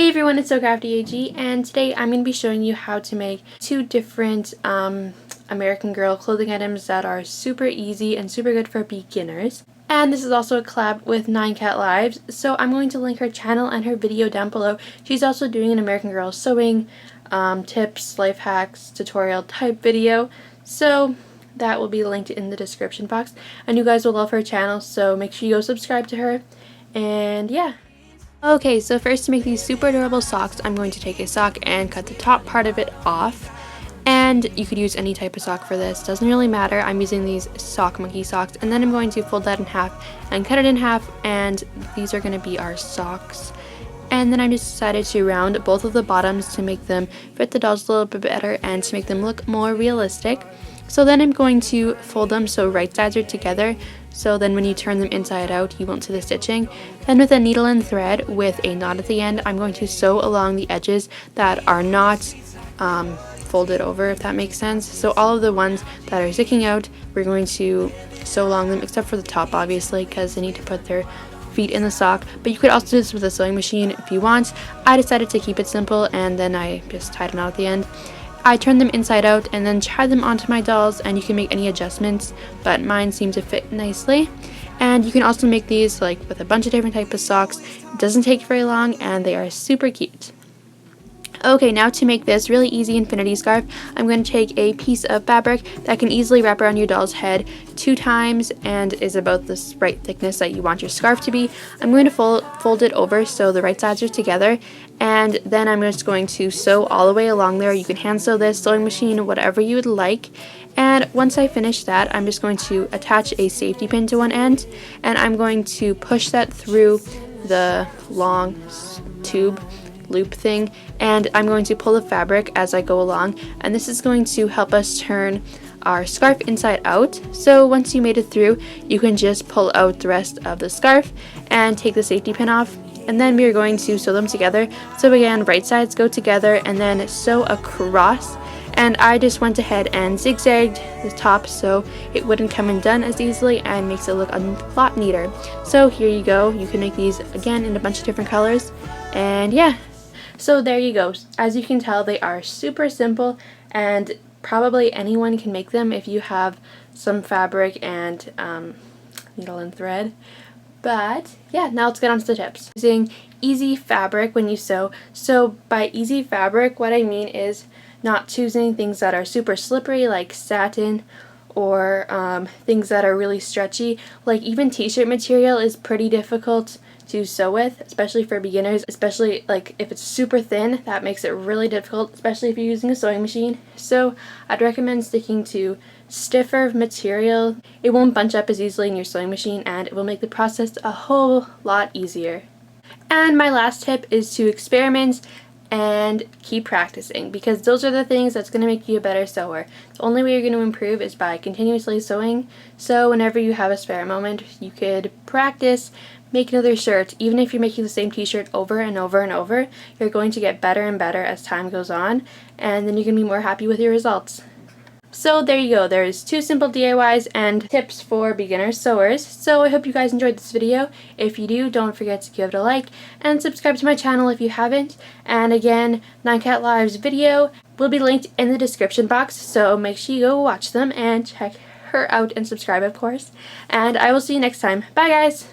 Hey everyone, it's Sewcraftyag, and today I'm going to be showing you how to make two different American Girl clothing items that are super easy and super good for beginners. And this is also a collab with 9Cat Lives, so I'm going to link her channel and her video down below. She's also doing an American Girl sewing tips, life hacks, tutorial type video, so that will be linked in the description box. And you guys will love her channel, so make sure you go subscribe to her, and yeah. Okay, so first to make these super adorable socks, I'm going to take a sock and cut the top part of it off. And you could use any type of sock for this, doesn't really matter. I'm using these Sock Monkey socks, and then I'm going to fold that in half and cut it in half, and these are going to be our socks. And then I just decided to round both of the bottoms to make them fit the dolls a little bit better and to make them look more realistic. So then I'm going to fold them so right sides are together, so then when you turn them inside out you won't see the stitching. Then with a needle and thread with a knot at the end, I'm going to sew along the edges that are not folded over, if that makes sense. So all of the ones that are sticking out, we're going to sew along them, except for the top obviously, because they need to put their feet in the sock. But you could also do this with a sewing machine if you want. I decided to keep it simple, and then I just tied a knot at the end. I turned them inside out and then tied them onto my dolls, and you can make any adjustments, but mine seem to fit nicely. And you can also make these like with a bunch of different types of socks. It doesn't take very long and they are super cute. Okay, now to make this really easy infinity scarf, I'm going to take a piece of fabric that can easily wrap around your doll's head 2 times and is about the right thickness that you want your scarf to be. I'm going to fold it over so the right sides are together, and then I'm just going to sew all the way along there. You can hand sew this, sewing machine, whatever you would like. And once I finish that, I'm just going to attach a safety pin to one end, and I'm going to push that through the long tube loop thing, and I'm going to pull the fabric as I go along, and this is going to help us turn our scarf inside out. So once you made it through, you can just pull out the rest of the scarf and take the safety pin off, and then we're going to sew them together. So again, right sides go together and then sew across, and I just went ahead and zigzagged the top so it wouldn't come undone as easily and makes it look a lot neater. So here you go. You can make these again in a bunch of different colors, and yeah. So there you go. As you can tell, they are super simple, and probably anyone can make them if you have some fabric and needle and thread. But yeah, now let's get on to the tips. Using easy fabric when you sew. So by easy fabric, what I mean is not choosing things that are super slippery like satin, or things that are really stretchy. Like even t-shirt material is pretty difficult to sew with, especially for beginners, especially like if it's super thin. That makes it really difficult, especially if you're using a sewing machine. So I'd recommend sticking to stiffer material. It won't bunch up as easily in your sewing machine, and it will make the process a whole lot easier. And my last tip is to experiment and keep practicing, because those are the things that's going to make you a better sewer. The only way you're going to improve is by continuously sewing. So whenever you have a spare moment, you could practice, make another shirt. Even if you're making the same t-shirt over and over and over, you're going to get better and better as time goes on, and then you're going to be more happy with your results. So there you go, there's 2 simple DIYs and tips for beginner sewers. So I hope you guys enjoyed this video. If you do, don't forget to give it a like and subscribe to my channel if you haven't. And again, 9Cat Lives video will be linked in the description box, so make sure you go watch them and check her out and subscribe, of course. And I will see you next time. Bye guys!